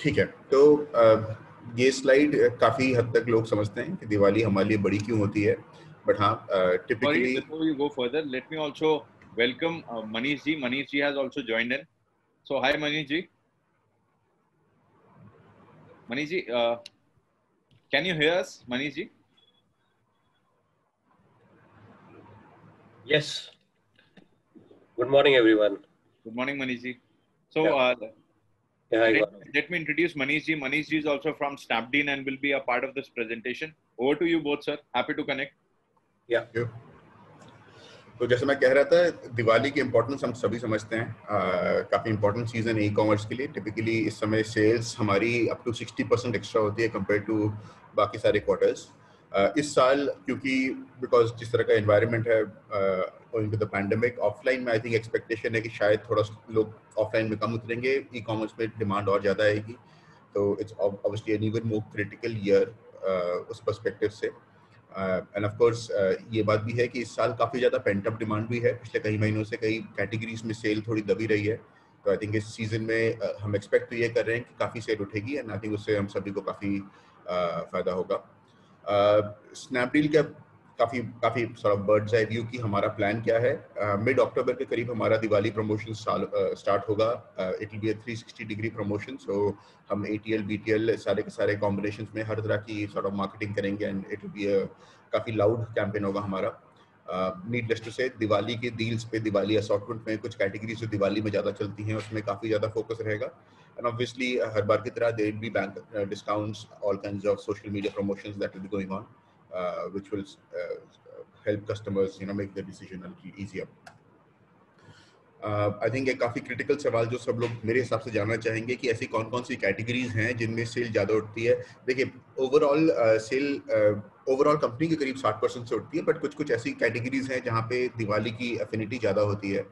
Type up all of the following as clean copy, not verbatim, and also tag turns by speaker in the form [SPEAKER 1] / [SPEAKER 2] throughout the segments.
[SPEAKER 1] ठीक है, तो ये स्लाइड काफी हद तक लोग समझते हैं कि दिवाली हमारे लिए बड़ी क्यों होती है, बट हाँ
[SPEAKER 2] Sorry,
[SPEAKER 1] typically
[SPEAKER 2] before you go further, let me also welcome Manish ji. Manish ji has also joined in. So hi Manish ji. Manish ji, can you hear us, Manish ji?
[SPEAKER 3] Yes. Good morning, everyone.
[SPEAKER 2] Good morning, Manish ji. So let me introduce Manish ji. Manish ji is also from Snapdeal and will be a part of this presentation. Over to you both, sir. Happy to connect.
[SPEAKER 3] Yeah.
[SPEAKER 1] तो जैसे मैं कह रहा था, दिवाली की importance हम सभी समझते हैं। काफ़ी इम्पोर्टेंट सीजन है ई कॉमर्स के लिए। टिपिकली इस समय सेल्स हमारी अप टू 60% एक्स्ट्रा होती है कंपेयर टू बाकी सारे क्वार्टर्स। इस साल क्योंकि बिकॉज जिस तरह का एनवायरनमेंट है owing to the pandemic, offline में आई थिंक एक्सपेक्टेशन है कि शायद थोड़ा लोग ऑफलाइन में कम उतरेंगे, ई कॉमर्स में डिमांड और ज़्यादा आएगी। तो it's obviously an even more critical year उस पर्सपेक्टिव से। एंड ऑफ कोर्स ये बात भी है कि इस साल काफ़ी ज़्यादा पेंट अप डिमांड भी है। पिछले कई महीनों से कई कैटेगरीज में सेल थोड़ी दबी रही है, तो आई थिंक इस सीजन में हम एक्सपेक्ट तो ये कर रहे हैं कि काफ़ी सेल उठेगी एंड आई थिंक उससे हम सभी को काफ़ी फ़ायदा होगा। स्नैपडील का काफ़ी sort of birds eye view की हमारा प्लान क्या है। मिड अक्टूबर के करीब हमारा दिवाली प्रमोशन स्टार्ट होगा। It will be a 360 degree promotion. So हम ATL BTL सारे के सारे कॉम्बिनेशंस में हर तरह की सॉर्ट ऑफ मार्केटिंग करेंगे एंड इट विल बी काफ़ी लाउड कैंपेन होगा हमारा। नीडलेस टू से दिवाली के डील्स पे, दिवाली असॉर्टमेंट में कुछ कैटेगरीज जो दिवाली में ज़्यादा चलती हैं उसमें काफ़ी ज़्यादा फोकस रहेगा। एंड ऑब्वियसली हर बार की तरह there will be bank discounts, all kinds of social media promotions that will be going on which will help customers make their decision a little easier. I think एक काफ़ी critical सवाल जो सब लोग मेरे हिसाब से जानना चाहेंगे कि ऐसी कौन कौन सी कैटेगरीज हैं जिनमें सेल ज़्यादा उठती है। देखिए, ओवरऑल सेल ओवरऑल कंपनी के करीब 60% से उठती है, बट कुछ ऐसी कैटेगरीज हैं जहाँ पे दिवाली की एफिनिटी ज़्यादा होती है।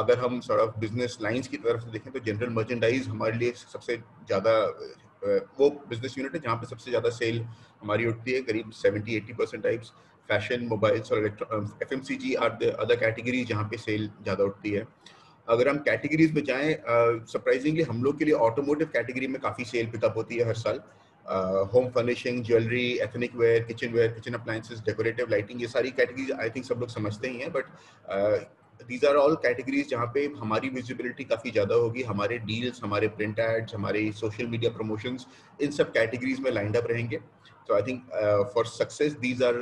[SPEAKER 1] अगर हम सॉर्ट ऑफ बिजनेस लाइंस की तरफ से देखें तो जनरल मर्चेंडाइज हमारे लिए सबसे ज़्यादा वो बिजनेस यूनिट है जहाँ पे सबसे ज़्यादा सेल हमारी उठती है, करीब 70-80% टाइप्स। फैशन, मोबाइल्स और FMCG are the other category जहाँ पे सेल ज़्यादा उठती है। अगर हम कैटेगरीज में जाएं, सरप्राइजिंगली हम लोग के लिए ऑटोमोटिव कैटेगरी में काफ़ी सेल पिकअप होती है हर साल। Home furnishing, jewellery, ethnic wear, kitchen appliances, decorative lighting, ये सारी कैटेगरीज आई थिंक सब लोग समझते ही हैं, but these are all categories जहाँ पे हमारी विजिबिलिटी काफ़ी ज़्यादा होगी। हमारे डील्स, हमारे प्रिंट एड्स, हमारे सोशल मीडिया प्रमोशंस इन सब कैटेगरीज में लाइंड अप रहेंगे। So I think for success these are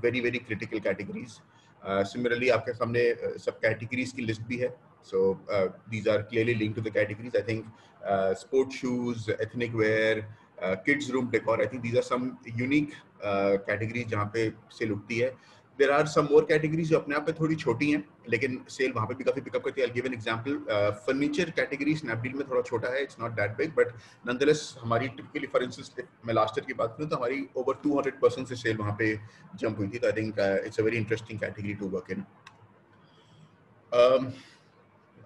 [SPEAKER 1] very critical categories. Similarly आपके सामने सब categories की list भी है. So these are clearly linked to the categories. I think sports shoes, ethnic wear, kids room decor, I think these are some unique categories जहाँ पे cell उठती है. There are some more categories जो अपने आप में थोड़ी छोटी हैं लेकिन सेल वहाँ पे भी काफ़ी पिकअप करती है. I'll give an example. Furniture category Snapdeal में थोड़ा छोटा है, it's not that big, but nonetheless हमारी typically for instance मैं लास्ट ईयर की बात करूँ तो हमारी over 200% से सेल वहाँ पे जंप हुई थी. तो I think it's a very interesting category to work in.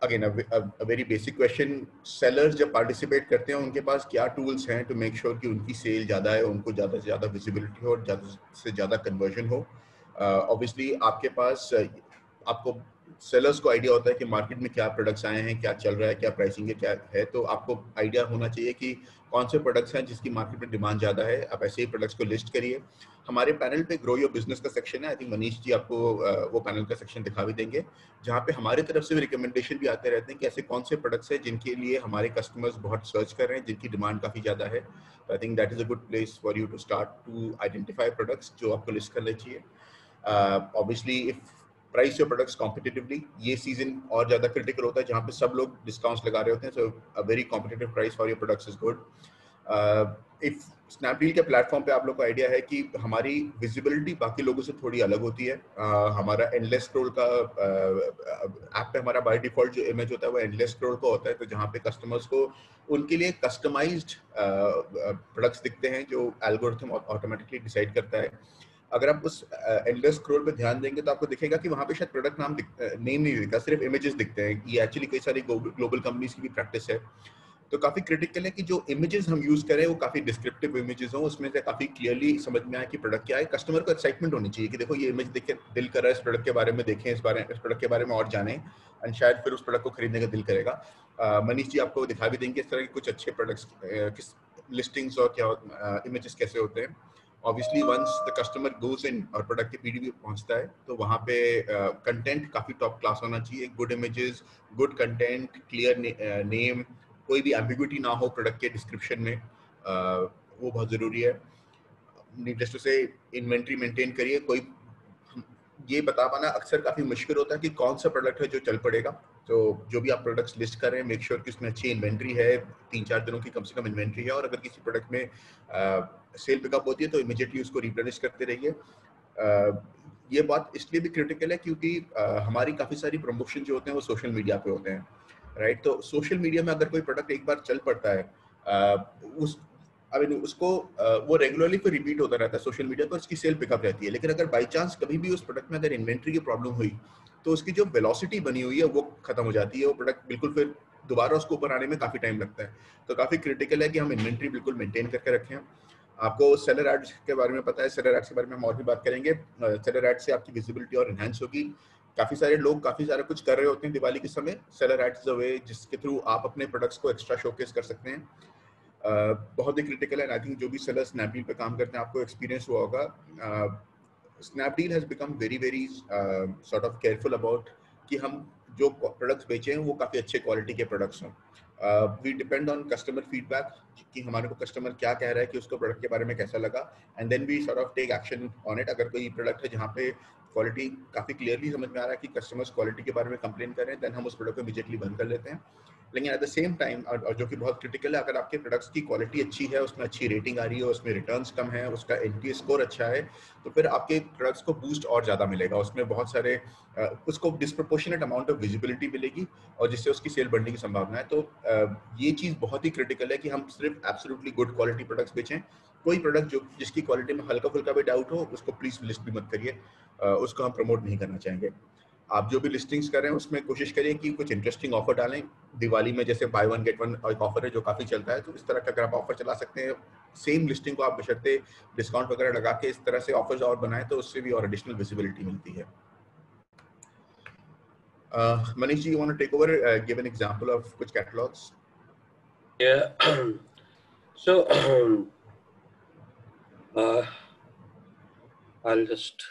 [SPEAKER 1] Again a very basic question. Sellers जब participate करते हैं उनके पास क्या tools हैं to make sure कि उनकी सेल ज़्यादा है, उनको ज़्यादा से ज़्यादा visibility हो और ज़्यादा से ज़्यादा conversion हो. Obviously आपके पास आपको सेलर्स को आइडिया होता है कि मार्केट में क्या प्रोडक्ट्स आए हैं, क्या चल रहा है, क्या प्राइसिंग है, क्या है. तो आपको आइडिया होना चाहिए कि कौन से प्रोडक्ट्स हैं जिसकी मार्केट में डिमांड ज़्यादा है. आप ऐसे ही प्रोडक्ट्स को लिस्ट करिए. हमारे पैनल पे ग्रो योर बिजनेस का सेक्शन है. आई थिंक मनीष जी आपको वो पैनल का सेक्शन दिखा भी देंगे जहाँ पे हमारी तरफ से भी रिकमेंडेशन भी आते रहते हैं कि ऐसे कौन से प्रोडक्ट्स हैं जिनके लिए हमारे कस्टमर्स बहुत सर्च कर रहे हैं, जिनकी डिमांड काफ़ी ज़्यादा है. तो I think that is a good place for you to start to identify products जो आपको लिस्ट करने चाहिए. Obviously if price your products competitively, ये सीजन और ज़्यादा क्रिटिकल होता है जहाँ पे सब लोग डिस्काउंट्स लगा रहे होते हैं. So a very competitive price for your products is good. If Snapdeal के प्लेटफॉर्म पे आप लोग को आइडिया है कि हमारी विजिबिलिटी बाकी लोगों से थोड़ी अलग होती है. हमारा एंडलेस स्क्रॉल का ऐप पे हमारा बाय डिफॉल्ट जो इमेज होता है वो एंडलेस स्क्रॉल का होता है. तो जहाँ पे कस्टमर्स को उनके लिए कस्टमाइज्ड प्रोडक्ट्स दिखते हैं जो एल्गोरिथम ऑटोमेटिकली डिसाइड करता है. अगर आप उस एंडलेस स्क्रॉल पे ध्यान देंगे तो आपको दिखेगा कि वहाँ पे शायद प्रोडक्ट नेम नहीं दिखता, सिर्फ इमेजेस दिखते हैं. ये एक्चुअली कई सारी ग्लोबल कंपनीज की भी प्रैक्टिस है. तो काफी क्रिटिकल है कि जो इमेजेस हम यूज करें वो काफी डिस्क्रिप्टिव इमेजेस हों, उसमें से काफी क्लियरली समझ में आए कि प्रोडक्ट क्या है। कस्टमर को एक्साइटमेंट होनी चाहिए कि देखो ये इमेज देख के दिल कर रहा है इस प्रोडक्ट के बारे में देखें, इस प्रोडक्ट के बारे में और जानें, एंड शायद फिर उस प्रोडक्ट को खरीदने का दिल करेगा। मनीष जी आपको दिखा भी देंगे इस तरह के कुछ अच्छे प्रोडक्ट्स, किस लिस्टिंग्स और क्या इमेजेस कैसे होते हैं। Obviously once the customer goes in और प्रोडक्ट के पीडीबी पहुंचता है तो वहां पे कंटेंट काफी टॉप क्लास होना चाहिए, good images, good content, clear name, कोई भी एम्बिग्विटी ना हो प्रोडक्ट के डिस्क्रिप्शन में, वो बहुत जरूरी है। नीडलेस टू से इन्वेंट्री मेंटेन करिए। कोई ये बता पाना अक्सर काफी मुश्किल होता है कि कौन सा प्रोडक्ट है जो चल पड़ेगा। तो जो भी आप प्रोडक्ट्स लिस्ट कर रहे हैं मेक श्योर कि उसमें अच्छी इन्वेंट्री है, 3-4 दिनों की कम से कम इन्वेंट्री है, और अगर किसी प्रोडक्ट में सेल पिकअप होती है तो इमीडिएटली उसको रिप्लेनिश करते रहिए। ये बात इसलिए भी क्रिटिकल है क्योंकि हमारी काफी सारी प्रमोशन जो होते हैं वो सोशल मीडिया पे होते हैं, राइट। तो सोशल मीडिया में अगर कोई प्रोडक्ट एक बार चल पड़ता है उसको वो रेगुलरली फिर रिपीट होता रहता है सोशल मीडिया पर, उसकी सेल पिकअप रहती है। लेकिन अगर बाई चांस कभी भी उस प्रोडक्ट में अगर इन्वेंट्री की प्रॉब्लम हुई तो उसकी जो वेलोसिटी बनी हुई है वो खत्म हो जाती है, वो प्रोडक्ट बिल्कुल फिर दोबारा उसको ऊपर आने में काफी टाइम लगता है। तो काफी क्रिटिकल है कि हम इन्वेंट्री बिल्कुल मेंटेन करके रखें। आपको सेलर एड्स के बारे में पता है, सेलर एड्स के बारे में हम और भी बात करेंगे। सेलर एड्स से आपकी विजिबिलिटी और एनहांस होगी। काफी सारे लोग काफी सारा कुछ कर रहे होते हैं दिवाली के समय। सेलर एड्स द वे जिसके थ्रू आप अपने प्रोडक्ट्स को एक्स्ट्रा शोकेस कर सकते हैं। बहुत ही क्रिटिकल है। आई थिंक जो भी सेलर स्नैपडील पे काम करते हैं आपको एक्सपीरियंस हुआ होगा। Snapdeal has become very very sort of careful about कि हम जो प्रोडक्ट्स बेचे हैं वो काफी अच्छे क्वालिटी के प्रोडक्ट्स हों। We depend on customer feedback कि हमारे को कस्टमर क्या कह रहा है कि उसको प्रोडक्ट के बारे में कैसा लगा, and then we sort of take action on it. अगर कोई प्रोडक्ट है जहाँ पे क्वालिटी काफी क्लियरली समझ में आ रहा है कि कस्टमर्स क्वालिटी के बारे में कंप्लेन कर रहे हैं, देन हम उस प्रोडक्ट को इमीडिएटली बंद कर लेते हैं। लेकिन एट द सेम टाइम, और जो कि बहुत क्रिटिकल है, अगर आपके प्रोडक्ट्स की क्वालिटी अच्छी है, उसमें अच्छी रेटिंग आ रही है, उसमें रिटर्न्स कम है, उसका एनपीएस स्कोर अच्छा है, तो फिर आपके प्रोडक्ट्स को बूस्ट और ज़्यादा मिलेगा। उसमें बहुत सारे उसको डिस्प्रोपोर्शनेट अमाउंट ऑफ विजिबिलिटी मिलेगी और जिससे उसकी सेल बढ़ने की संभावना है। तो ये चीज़ बहुत ही क्रिटिकल है कि हम सिर्फ एब्सोल्युटली गुड क्वालिटी प्रोडक्ट्स बेचें। कोई प्रोडक्ट जो जिसकी क्वालिटी में हल्का फुल्का भी डाउट हो उसको प्लीज़ लिस्ट भी मत करिए, उसको हम प्रमोट नहीं करना चाहेंगे। आप जो भी लिस्टिंग्स कर रहे हैं उसमें कोशिश करिए कि कुछ इंटरेस्टिंग ऑफर डालें। दिवाली में जैसे बाय वन गेट वन एक ऑफर है जो काफ़ी चलता है, तो इस तरह का अगर आप ऑफर चला सकते हैं, सेम लिस्टिंग को आप बशर्ते डिस्काउंट वगैरह लगा के इस तरह से ऑफर्स और बनाएं तो उससे भी और एडिशनल विजिबिलिटी मिलती है। Manish ji, you want to take over, give an example of which catalogs?
[SPEAKER 3] Yeah. So I'll just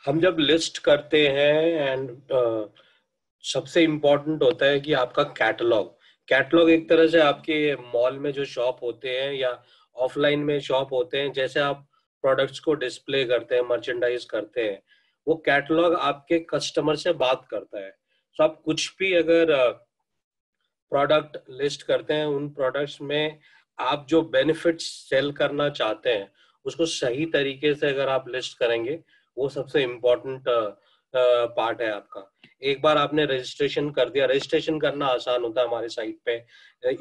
[SPEAKER 3] हम जब लिस्ट करते हैं एंड सबसे इम्पोर्टेंट होता है कि आपका कैटलॉग एक तरह से आपके मॉल में जो शॉप होते हैं या ऑफलाइन में शॉप होते हैं, जैसे आप प्रोडक्ट्स को डिस्प्ले करते हैं, मर्चेंडाइज करते हैं, वो कैटलॉग आपके कस्टमर से बात करता है। तो आप कुछ भी अगर प्रोडक्ट लिस्ट करते हैं, उन प्रोडक्ट्स में आप जो बेनिफिट्स सेल करना चाहते हैं उसको सही तरीके से अगर आप लिस्ट करेंगे, वो सबसे इम्पोर्टेंट पार्ट है आपका। एक बार आपने रजिस्ट्रेशन कर दिया, रजिस्ट्रेशन करना आसान होता है हमारे साइट पे,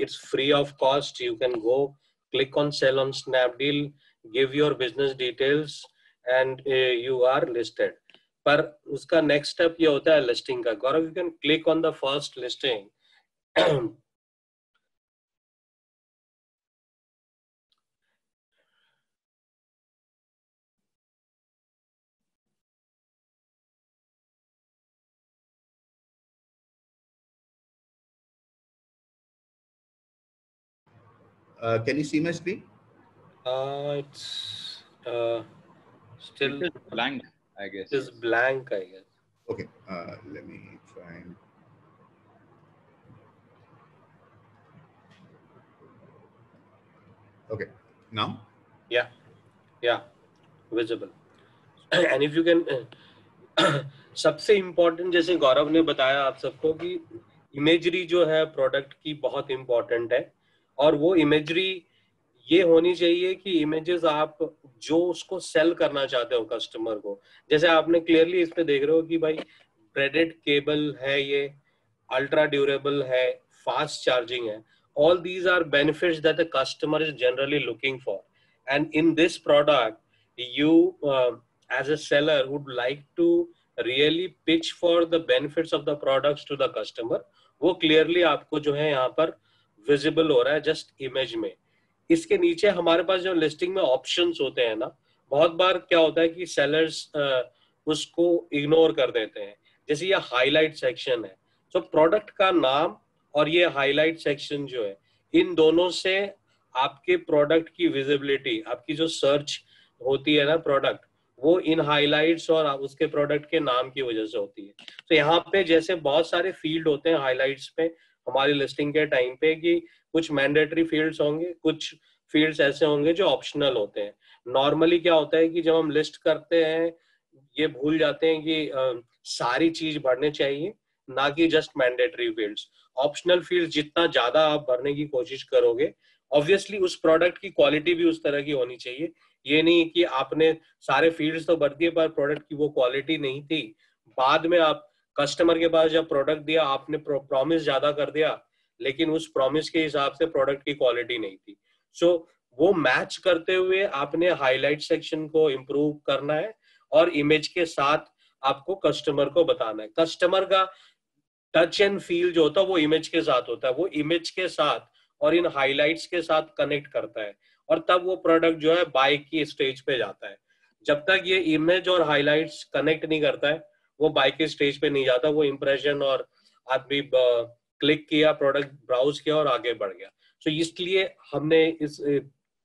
[SPEAKER 3] it's free of cost. You can go click on sale on Snapdeal, give your business details and you are listed. पर उसका नेक्स्ट स्टेप ये होता है लिस्टिंग का। Gaurav, you can click on the first listing.
[SPEAKER 1] Can you see my screen?
[SPEAKER 3] It's still
[SPEAKER 2] it is blank, I guess.
[SPEAKER 3] It is blank, I guess.
[SPEAKER 1] Okay, let me try and... Okay, now?
[SPEAKER 3] Yeah, visible. And if you can, सबसे important, जैसे गौरव ने बताया आप सबको, कि imagery जो है product की बहुत इम्पोर्टेंट है, और वो इमेजरी ये होनी चाहिए कि इमेजेस आप जो उसको सेल करना चाहते हो कस्टमर को, जैसे आपने क्लियरली इस पे देख रहे हो कि भाई ब्रेडेड केबल है, ये अल्ट्रा ड्यूरेबल है, फास्ट चार्जिंग है, all these are benefits that the customer is generally looking for, and in this product you as a seller would like to really pitch for the benefits of the products to the customer, वो clearly आपको जो है यहाँ पर visible हो रहा है just image में। इसके नीचे हमारे पास जो लिस्टिंग में ऑप्शंस होते हैं ना, बहुत बार क्या होता है कि सेलर्स उसको इग्नोर कर देते हैं। जैसे ये हाईलाइट सेक्शन है, तो प्रोडक्ट का नाम और ये हाईलाइट सेक्शन जो है, इन दोनों से आपके प्रोडक्ट की विजिबिलिटी, आपकी जो सर्च होती है ना प्रोडक्ट, वो इन हाइलाइट्स और उसके प्रोडक्ट के नाम की वजह से होती है। तो यहाँ पे जैसे बहुत सारे फील्ड होते हैं हाइलाइट्स पे हमारी लिस्टिंग के टाइम पे, कि कुछ मैंडेटरी फील्ड्स होंगे, कुछ फील्ड्स ऐसे होंगे जो ऑप्शनल होते हैं। नॉर्मली क्या होता है कि जब हम लिस्ट करते हैं ये भूल जाते हैं कि सारी चीज भरने चाहिए, ना कि just mandatory fields. Optional field जितना ज्यादा आप भरने की कोशिश करोगे, ऑब्वियसली उस प्रोडक्ट की क्वालिटी भी उस तरह की होनी चाहिए। ये नहीं कि आपने सारे फील्ड्स तो भर दिए पर प्रोडक्ट की वो क्वालिटी नहीं थी, बाद में आप कस्टमर के पास जब प्रोडक्ट दिया आपने प्रॉमिस ज्यादा कर दिया, लेकिन उस प्रॉमिस के हिसाब से प्रोडक्ट की क्वालिटी नहीं थी। सो वो मैच करते हुए आपने हाईलाइट सेक्शन को इम्प्रूव करना है और इमेज के साथ आपको कस्टमर को बताना है। कस्टमर का टच एंड फील जो होता है वो इमेज के साथ होता है, वो इमेज के साथ और इन हाइलाइट्स के साथ कनेक्ट करता है, और तब वो प्रोडक्ट जो है बाय की स्टेज पे जाता है। जब तक ये इमेज और हाइलाइट्स कनेक्ट नहीं करता है, वो बाय के स्टेज पे नहीं जाता। वो इंप्रेशन और आदमी क्लिक किया, प्रोडक्ट ब्राउज किया और आगे बढ़ गया। तो इसलिए हमने इस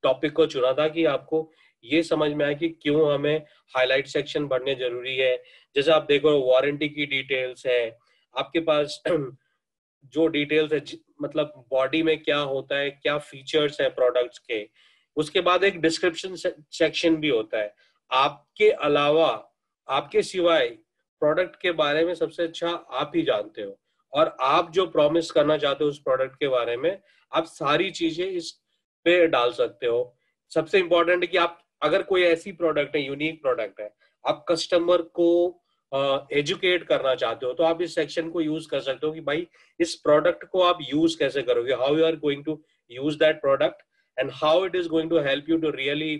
[SPEAKER 3] टॉपिक को चुना था कि आपको ये समझ में आए कि क्यों हमें हाईलाइट सेक्शन भरने जरूरी है। जैसे आप देखो वारंटी की डिटेल्स है आपके पास, जो डिटेल्स है मतलब बॉडी में क्या होता है, क्या फीचर्स है प्रोडक्ट्स के, उसके बाद एक डिस्क्रिप्शन सेक्शन भी होता है। आपके अलावा, आपके सिवाय प्रोडक्ट के बारे में सबसे अच्छा आप ही जानते हो, और आप जो प्रॉमिस करना चाहते हो उस प्रोडक्ट के बारे में, आप सारी चीजें इस पे डाल सकते हो। सबसे इंपॉर्टेंट है कि आप अगर कोई ऐसी प्रोडक्ट है, यूनिक प्रोडक्ट है, आप कस्टमर को एजुकेट करना चाहते हो, तो आप इस सेक्शन को यूज कर सकते हो कि भाई इस प्रोडक्ट को आप यूज कैसे करोगे, how you are going to use that product and how it is going to help you to really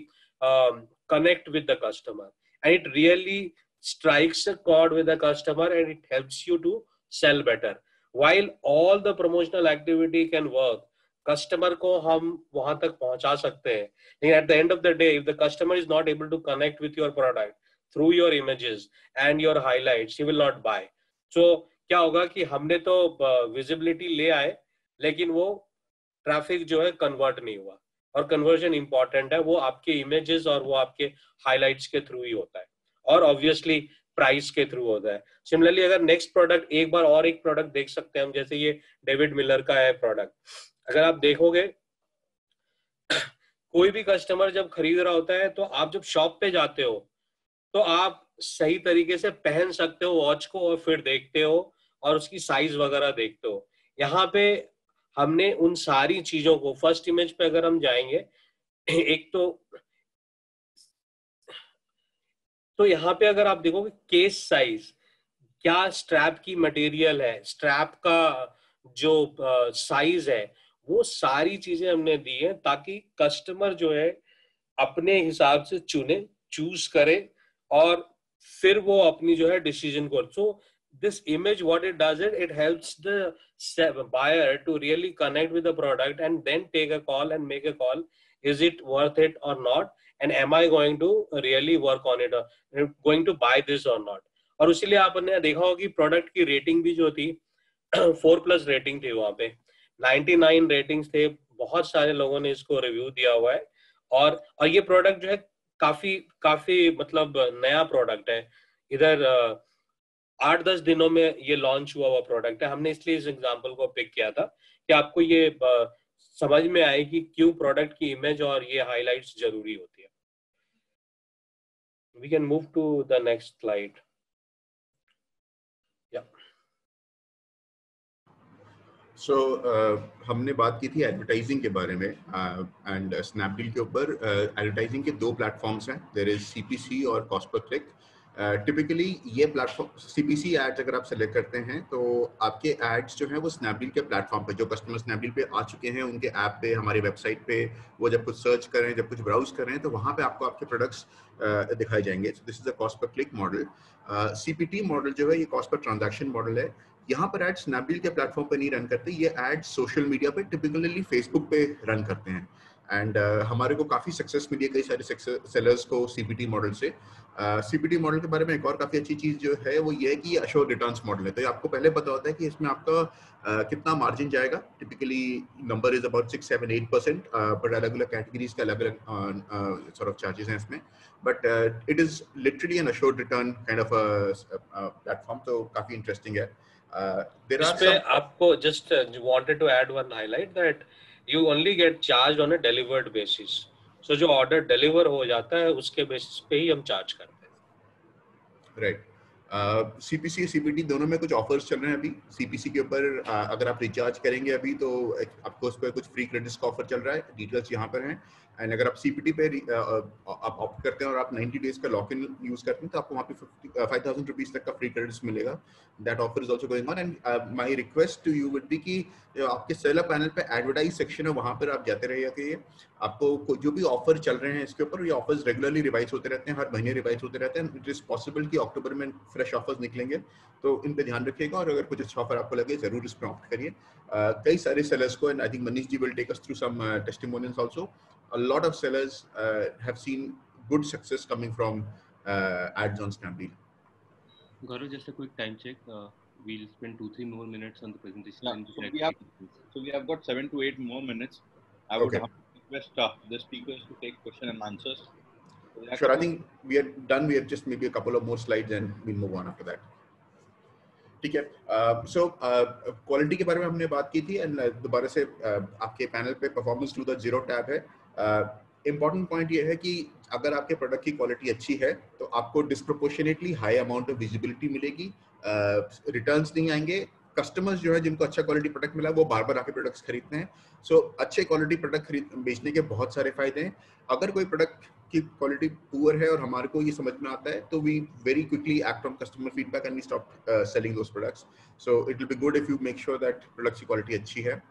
[SPEAKER 3] connect with the customer, and it really strikes a chord with the customer and it helps you to sell better. While all the promotional activity can work, customer को हम वहां तक पहुंचा सकते हैं, लेकिन at the end of the day if the customer is not able to connect with your product through your images and your highlights, he will not buy. So क्या होगा कि हमने तो विजिबिलिटी ले आए, लेकिन वो ट्रैफिक जो है कन्वर्ट नहीं हुआ। और कन्वर्जन इंपॉर्टेंट है, वो आपके इमेजेस और वो आपके हाइलाइट्स के थ्रू ही होता है, और ऑब्वियसली प्राइस के थ्रू होता है। सिमिलरली अगर नेक्स्ट प्रोडक्ट, एक बार और एक प्रोडक्ट देख सकते हैं हम, जैसे ये डेविड मिलर का है प्रोडक्ट। अगर आप देखोगे कोई भी कस्टमर जब खरीद रहा होता है, तो आप जब शॉप पे जाते हो तो आप सही तरीके से पहन सकते हो वॉच को, और फिर देखते हो और उसकी साइज वगैरह देखते हो। यहाँ पे हमने उन सारी चीजों को, फर्स्ट इमेज पे अगर हम जाएंगे, एक तो यहाँ पे अगर आप देखोगे केस साइज, क्या स्ट्रैप की मटेरियल है, स्ट्रैप का जो साइज है, वो सारी चीजें हमने दी है ताकि कस्टमर जो है अपने हिसाब से चुने, चूज करे, और फिर वो अपनी जो है डिसीजन को। सो this image, what it does is it helps the buyer to really connect with the product and then take a call and make a call, is it worth it or not, and am I going to really work on it, or going to buy this or not. और इसीलिए आपने देखा होगा कि product की rating भी जो थी 4+ रेटिंग थी, वहां पे 99 रेटिंग्स थे। बहुत सारे लोगों ने इसको रिव्यू दिया हुआ है, और ये प्रोडक्ट जो है काफी मतलब नया प्रोडक्ट है। इधर 8-10 दिनों में ये लॉन्च हुआ प्रोडक्ट है। हमने इसलिए इस एग्जांपल को पिक किया था कि आपको ये समझ में आए कि क्यों प्रोडक्ट की इमेज और ये हाइलाइट्स जरूरी होती है। We can move to the next slide. Yeah.
[SPEAKER 1] So हमने बात की थी एडवर्टाइजिंग के बारे में, एंड स्नैपडील के ऊपर एडवर्टाइजिंग के 2 प्लेटफॉर्म्स हैं, देयर इज CPC और कॉस्ट पर क्लिक। टिपिकली ये प्लेटफॉर्म सीपीसी एड्स अगर आप सेलेक्ट करते हैं तो आपके एड्स जो हैं वो स्नैपडील के प्लेटफॉर्म पे, जो कस्टमर स्नैपडील पे आ चुके हैं उनके ऐप पे, हमारी वेबसाइट पे, वो जब कुछ सर्च करें, जब कुछ ब्राउज करें तो वहाँ पे आपको आपके प्रोडक्ट्स दिखाए जाएंगे. So this is a cost per click model. CPT model जो है ये कॉस्ट पर ट्रांजैक्शन मॉडल है. यहाँ पर एड्स स्नैपडील के प्लेटफॉर्म पे नहीं रन करते, ये एड्स सोशल मीडिया पे टिपिकली फेसबुक पे रन करते हैं. एंड हमारे को काफ़ी सक्सेस मिली है कई सारे सेलर्स को सीपीटी मॉडल से. सीपीटी मॉडल के बारे में एक और काफ़ी अच्छी चीज़ जो है वो ये है कि ये अश्योर्ड रिटर्न्स मॉडल है. तो ये आपको पहले पता होता है कि इसमें आपका कितना मार्जिन जाएगा. Typically number is about 6-7-8%, but अलग अलग कैटेगरीज के अलग अलग सॉर्ट ऑफ चार्जेस हैं इसमें. But it is literally an assured return kind of platform. तो काफ़ी इंटरेस्टिंग है.
[SPEAKER 3] इसमें आपको just wanted to add one highlight that you only get charged on a delivered basis. So जो order deliver हो जाता है उसके basis पे ही हम charge करते हैं.
[SPEAKER 1] Right. CPC CPT दोनों में कुछ ऑफर्स चल रहे हैं अभी. CPC के ऊपर अगर आप रिचार्ज करेंगे अभी तो आपको उस पर कुछ फ्री क्रेडिट्स का ऑफर चल रहा है. डिटेल्स यहाँ पर हैं. एंड अगर आप CPT पे आप ऑप्ट करते हैं और आप 90 डेज का लॉक इन यूज करते हैं तो आपको वहाँ पे 5,000 रुपीज तक का फ्री क्रेडिट्स मिलेगा. That offer is also going on. And my request to you would be कि आपके सेलर पैनल पे एडवर्टाइज सेक्शन है, वहाँ पर आप जाते रहिए. आपको जो भी ऑफर चल रहे हैं इसके ऊपर, ये ऑफर्स रेगुलरली रिवाइज होते रहते हैं, हर महीने रिवाइज होते रहते हैं. इट इज पॉसिबल कि अक्टूबर में फ्रेश ऑफर्स निकलेंगे, तो इन पे ध्यान रखिएगा. और अगर कुछ अच्छा ऑफर आपको लगे जरूर इस पर ऑप्ट करिए. कई सारे सेलर्स को, and I think Manish ji will take us through some testimonials also. A lot of sellers have seen good success coming from ads on Snapdeal.
[SPEAKER 4] Gaurav, just a quick time check. We'll spend 2-3 more minutes on the presentation.
[SPEAKER 2] Yeah, so we have got 7 to 8 more minutes. I would request the speakers to take question and answers.
[SPEAKER 1] Sure, I think we are done. We have just maybe a couple of more slides and we'll move on after that. ठीक है. So quality के बारे में हमने बात की थी. And दोबारा से आपके पैनल पे performance to the zero tab है. इम्पॉर्टेंट पॉइंट ये है कि अगर आपके प्रोडक्ट की क्वालिटी अच्छी है तो आपको disproportionately high amount of visibility मिलेगी. रिटर्न्स नहीं आएंगे. कस्टमर्स जो है जिनको अच्छा क्वालिटी प्रोडक्ट मिला वो बार बार आके प्रोडक्ट्स खरीदते हैं. सो अच्छे क्वालिटी प्रोडक्ट बेचने के बहुत सारे फायदे हैं. अगर कोई प्रोडक्ट की क्वालिटी पुअर है और हमारे को ये समझ में आता है तो we very quickly act on customer feedback and we stop selling those products. So it will be good if you make sure that products की क्वालिटी अच्छी है.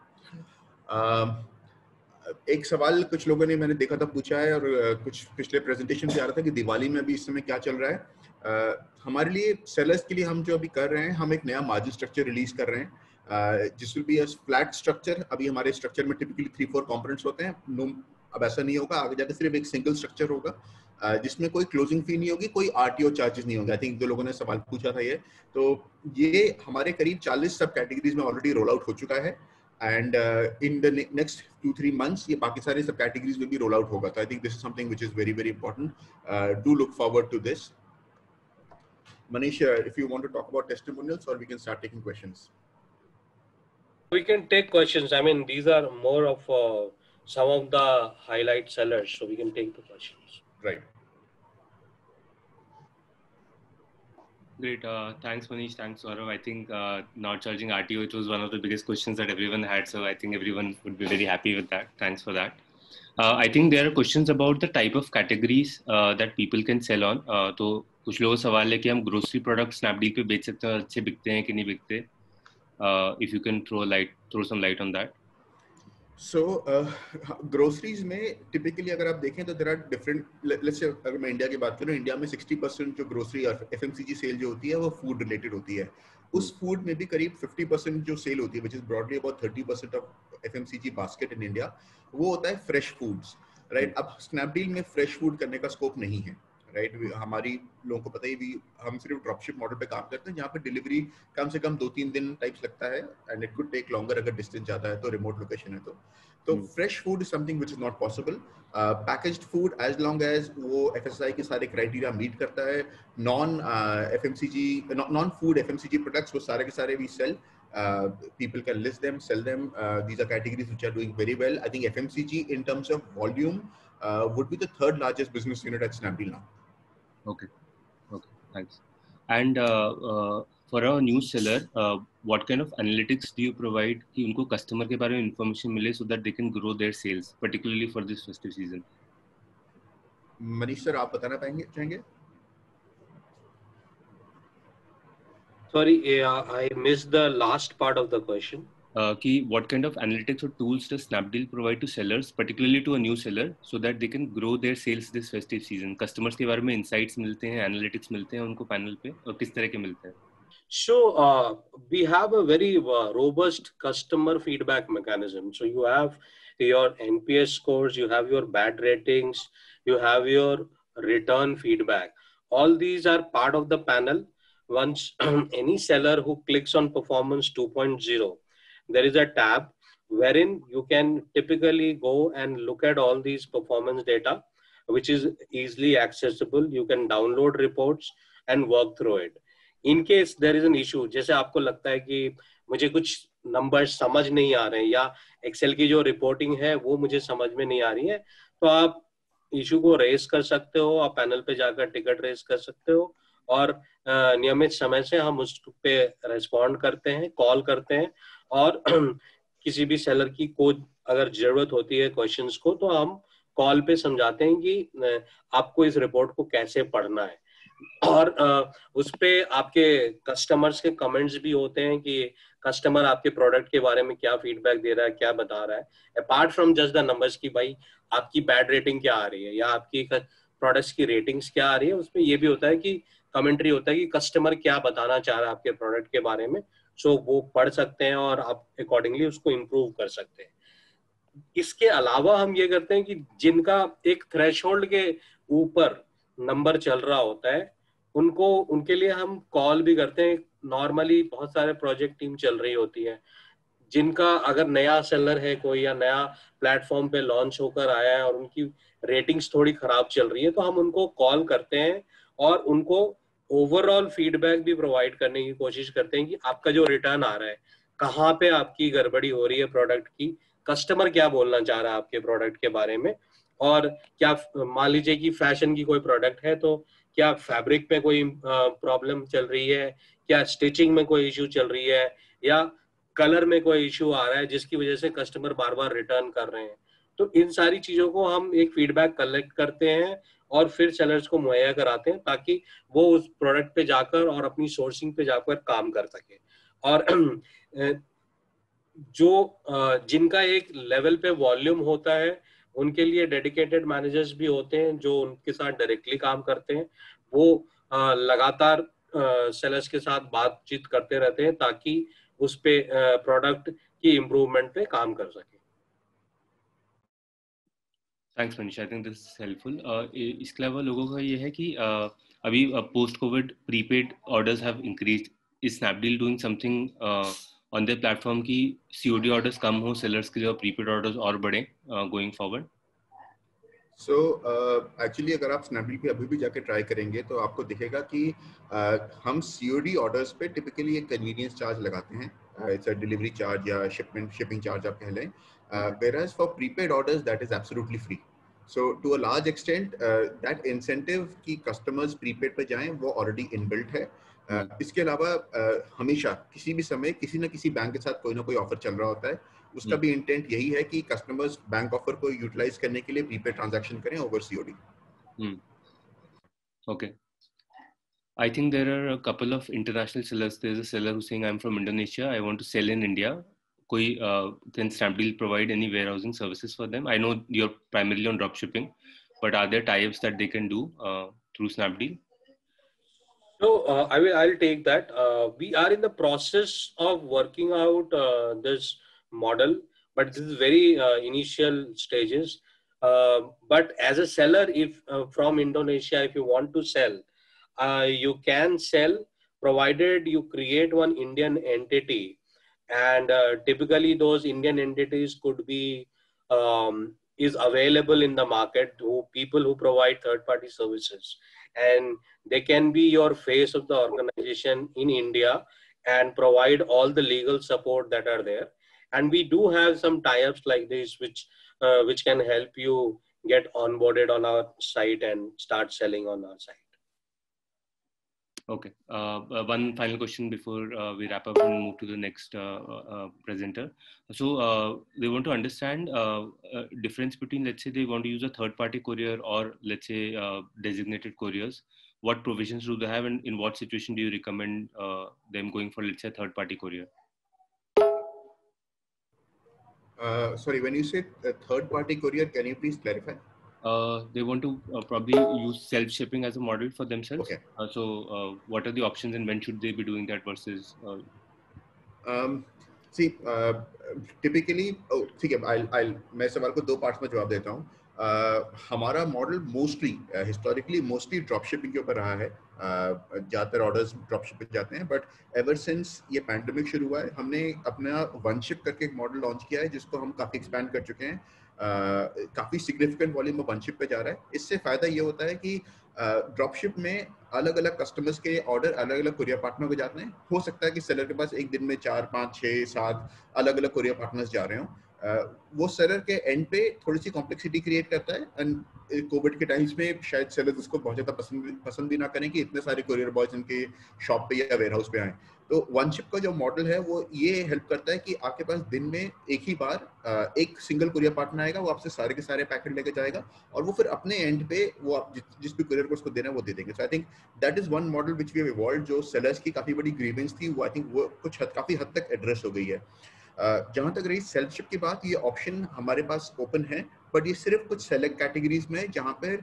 [SPEAKER 1] एक सवाल कुछ लोगों ने मैंने देखा था पूछा है, और कुछ पिछले प्रेजेंटेशन से आ रहा था कि दिवाली में अभी इस समय क्या चल रहा है. हमारे लिए सेलर्स के लिए हम जो अभी कर रहे हैं, हम एक नया मार्जिन स्ट्रक्चर रिलीज कर रहे हैं जिस will be a flat structure. अभी हमारे स्ट्रक्चर में टिपिकली 3-4 कंपोनेंट्स होते हैं. अब ऐसा नहीं होगा, आगे जाकर सिर्फ एक सिंगल स्ट्रक्चर होगा जिसमें कोई क्लोजिंग फी नहीं होगी, कोई RTO चार्जेस नहीं होंगे. आई थिंक जो लोगों ने सवाल पूछा था ये, तो ये हमारे करीब 40 सब कैटेगरीज में ऑलरेडी रोल आउट हो चुका है. And in the next 2-3 months ये बाकी सारे सब categories में भी roll out होगा. So I think this is something which is very very important. Do look forward to this. Manish, if you want to talk about testimonials, or we can start taking questions.
[SPEAKER 3] We can take questions. I mean, these are more of some of the highlight sellers, so we can take the questions.
[SPEAKER 1] Right.
[SPEAKER 4] Great. Thanks, Manish. Thanks, Gaurav. I think not charging RTO, it was one of the biggest questions that everyone had. So I think everyone would be very happy with that. Thanks for that. I think there are questions about the type of categories that people can sell on. तो कुछ लोगों का सवाल है कि हम grocery product Snapdeal पे बेच सकते हैं, अच्छे बिकते हैं कि नहीं बिकते. If you can throw some light on that.
[SPEAKER 1] So groceries में typically अगर आप देखें तो there are different, let's say अगर मैं इंडिया की बात करूँ, इंडिया में 60% जो ग्रोसरी और FMCG सेल जो होती है वो फूड रिलेटेड होती है. उस फूड में भी करीब 50% जो सेल होती है, which is broadly about 30% of FMCG basket in India, वो होता है फ्रेश फूड्स. राइट. अब स्नैपडील में फ्रेश फूड करने का स्कोप नहीं है. राइट. हमारी लोगों को पता ही भी, हम सिर्फ ड्रॉपशिप मॉडल पे काम करते हैं जहाँ पे डिलीवरी कम से कम 2-3 दिन टाइप्स लगता है. And it could take longer अगर डिस्टेंस ज़्यादा है तो, रिमोट लोकेशन है तो fresh food is something which is not possible. Packaged food as long as वो FSSAI के सारे क्राइटेरिया मीट करता है. नॉन फूड FMCG प्रोडक्ट्स वो सारे के सारे we sell. People can list them, sell them. These are categories which are doing very well. I think FMCG in terms of volume would be the 3rd largest business unit at Snapdeal now.
[SPEAKER 4] Okay, thanks. And for a new seller, what kind of analytics do you provide कि उनको customer के बारे में information मिले so that they can grow their sales, particularly for this festive season?
[SPEAKER 1] Manish sir, आप बताना चाहेंगे?
[SPEAKER 3] Sorry, I missed the last part of the question.
[SPEAKER 4] What kind of analytics or tools does Snapdeal provide to sellers, particularly to a new seller, so that they can grow their sales this festive season? Customers के बारे में insights मिलते हैं, analytics मिलते हैं उनको panel पे, और किस तरह के मिलते हैं?
[SPEAKER 3] So we have a very robust customer feedback mechanism. So you have your NPS scores, you have your bad ratings, you have your return feedback. All these are part of the panel. Once any seller who clicks on Performance 2.0, there is a tab wherein you can typically go and look at all these performance data, which is easily accessible. You can download reports and work through it. In case there is an issue, जैसे आपको लगता है कि मुझे कुछ numbers समझ नहीं आ रहे हैं या एक्सेल की जो रिपोर्टिंग है वो मुझे समझ में नहीं आ रही है, तो आप इशू को रेस कर सकते हो, आप पैनल पे जाकर टिकट रेस कर सकते हो और नियमित समय से हम उस पे रेस्पॉन्ड करते हैं, कॉल करते हैं और किसी भी सेलर की कोई अगर जरूरत होती है क्वेश्चंस को तो हम कॉल पे समझाते हैं कि आपको इस रिपोर्ट को कैसे पढ़ना है। और उस पे आपके कस्टमर्स के कमेंट्स भी होते हैं कि कस्टमर आपके प्रोडक्ट के बारे में क्या फीडबैक दे रहा है, क्या बता रहा है, apart from just the numbers की भाई आपकी बैड रेटिंग क्या आ रही है या आपकी प्रोडक्ट्स की रेटिंग्स क्या आ रही है। उसमें ये भी होता है कि कमेंट्री होता है कि कस्टमर क्या बताना चाह रहा है आपके प्रोडक्ट के बारे में, सो वो पढ़ सकते हैं और आप अकॉर्डिंगली उसको इम्प्रूव कर सकते हैं। इसके अलावा हम ये करते हैं कि जिनका एक थ्रेशोल्ड के ऊपर नंबर चल रहा होता है उनको, उनके लिए हम कॉल भी करते हैं। नॉर्मली बहुत सारे प्रोजेक्ट टीम चल रही होती है, जिनका अगर नया सेलर है कोई या नया प्लेटफॉर्म पे लॉन्च होकर आया है और उनकी रेटिंग्स थोड़ी खराब चल रही है, तो हम उनको कॉल करते हैं और उनको ओवरऑल फीडबैक भी प्रोवाइड करने की कोशिश करते हैं कि आपका जो रिटर्न आ रहा है, कहाँ पे आपकी गड़बड़ी हो रही है प्रोडक्ट की, कस्टमर क्या बोलना चाह रहा है आपके प्रोडक्ट के बारे में, और क्या मान लीजिए कि फैशन की कोई प्रोडक्ट है तो क्या फैब्रिक में कोई प्रॉब्लम चल रही है, क्या स्टिचिंग में कोई इश्यू चल रही है या कलर में कोई इश्यू आ रहा है जिसकी वजह से कस्टमर बार बार रिटर्न कर रहे हैं। तो इन सारी चीजों को हम एक फीडबैक कलेक्ट करते हैं और फिर सेलर्स को मुहैया कराते हैं ताकि वो उस प्रोडक्ट पे जाकर और अपनी सोर्सिंग पे जाकर काम कर सके। और जो जिनका एक लेवल पे वॉल्यूम होता है उनके लिए डेडिकेटेड मैनेजर्स भी होते हैं जो उनके साथ डायरेक्टली काम करते हैं। वो लगातार सेलर्स के साथ बातचीत करते रहते हैं ताकि उस पे प्रोडक्ट की इम्प्रूवमेंट पे काम कर सके।
[SPEAKER 4] Thanks Manish, I think this is helpful. इसके अलावा लोगों का ये है कि अभी post COVID prepaid orders have increased. Is Snapdeal doing something on their platform कि COD orders कम हो, sellers के लिए prepaid orders और बढ़े going forward?
[SPEAKER 1] So actually अगर आप Snapdeal पे अभी भी जाके ट्राई करेंगे तो आपको दिखेगा कि हम COD ऑर्डर्स पे टिपिकली एक कन्वीनियंस चार्ज लगाते हैं, इट्स अ डिलीवरी चार्ज या शिपिंग चार्ज आप कह लें, whereas for prepaid orders that is absolutely free. So to a large extent that incentive कि customers prepaid पे जाएं वो already inbuilt है। इसके अलावा हमेशा किसी भी समय किसी ना किसी बैंक के साथ कोई ना कोई ऑफर चल रहा होता है, उसका भी इंटेंट यही है कि कस्टमर्स बैंक ऑफर को यूटिलाइज करने के लिए प्रीपेड ट्रांजैक्शन करें over COD.
[SPEAKER 4] Okay. I think there are a couple of international sellers. There's a seller who's saying I'm from Indonesia, I want to sell in India. कोई can Snapdeal provide any warehousing services for them? I know you're primarily on drop shipping, but are there tie-ups that they can do through Snapdeal?
[SPEAKER 3] So I'll take that. We are in the process of working out this model, but this is very initial stages. But as a seller, if from Indonesia, if you want to sell, you can sell provided you create one Indian entity, and typically those Indian entities could be is available in the market to people who provide third-party services, and they can be your face of the organization in India and provide all the legal support that are there. And we do have some tie-ups like this, which can help you get onboarded on our site and start selling on our site.
[SPEAKER 4] Okay. One final question before we wrap up and move to the next presenter. So they want to understand difference between, let's say they want to use a third-party courier or let's say designated couriers. what provisions do they have, and in what situation do you recommend them going for, let's say, third-party courier?
[SPEAKER 1] Sorry, when you say third-party courier, can you please clarify?
[SPEAKER 4] They want to probably use self-shipping as a model for themselves.
[SPEAKER 1] Okay.
[SPEAKER 4] So what are the options, and when should they be doing that versus?
[SPEAKER 1] See, typically, ठीक है, मैं सवाल को दो parts में जवाब देता हूँ. हमारा model historically mostly drop shipping के ऊपर रहा है. ज़्यादातर ऑर्डर्स ड्रॉप शिप पे जाते हैं, बट एवर सिंस ये पैंडेमिक शुरू हुआ है, हमने अपना वन शिप करके एक मॉडल लॉन्च किया है जिसको हम काफ़ी एक्सपैंड कर चुके हैं. काफ़ी सिग्निफिकेंट वॉल्यूम में वन शिप पे जा रहा है. इससे फ़ायदा ये होता है कि ड्रॉप शिप में अलग अलग कस्टमर्स के ऑर्डर अलग अलग कुरियर पार्टनर को जाते हैं. हो सकता है कि सेलर के पास एक दिन में 4, 5, 6, 7 अलग अलग कुरियर पार्टनर्स जा रहे हों. वो सेलर के एंड पे थोड़ी सी कॉम्प्लेक्सिटी क्रिएट करता है. एंड कोविड के टाइम्स में शायद सेलर्स उसको बहुत ज़्यादा पसंद भी ना करें कि इतने सारे कुरियर बॉयज उनके शॉप पे या वेयर हाउस पे आए. तो वन शिप का जो मॉडल है वो ये हेल्प करता है कि आपके पास दिन में एक ही बार एक सिंगल कुरियर पार्टनर आएगा, वो आपसे सारे के सारे पैकेट लेके जाएगा और वो फिर अपने एंड पे वो आप जिस भी कुरियर को उसको देना है वो दे देंगे. So I think that is one model which we have evolved. जो सेलर्स की काफ़ी बड़ी ग्रीवेंस थी वो आई थिंक वो काफ़ी हद तक एड्रेस हो गई है. जहाँ तक रही सेल्फ शिप की बात, ये ऑप्शन हमारे पास ओपन है, बट ये सिर्फ कुछ सेलेक्ट कैटेगरीज में जहाँ पर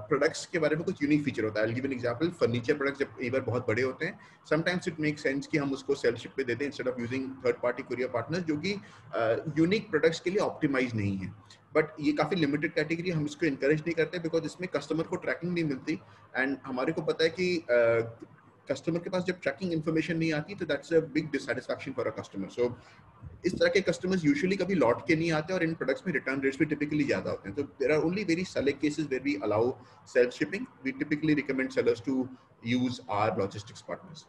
[SPEAKER 1] प्रोडक्ट्स के बारे में कुछ यूनिक फीचर होता है. I give an example. Furniture products जब कई बार बहुत बड़े होते हैं, समटाइम्स इट मेक सेंस कि हम उसको सेल्फ शिप पे देते हैं instead of using third party courier partners जो कि यूनिक प्रोडक्ट्स के लिए ऑप्टिमाइज नहीं है. बट ये काफ़ी लिमिटेड कैटेगरी, हम इसको इनकरेज नहीं करते बिकॉज इसमें कस्टमर को ट्रैकिंग नहीं मिलती. एंड हमारे को पता है कि कस्टमर के पास जब ट्रैकिंग इन्फॉर्मेशन नहीं आती तो that's a big dissatisfaction for a customer. So इस तरह के कस्टमर्स यूजुअली कभी लौट के नहीं आते और इन प्रोडक्ट्स में रिटर्न रेट्स भी टिपिकली ज़्यादा होते हैं. तो there are only very select cases where we allow self shipping. We typically recommend sellers to use our logistics partners.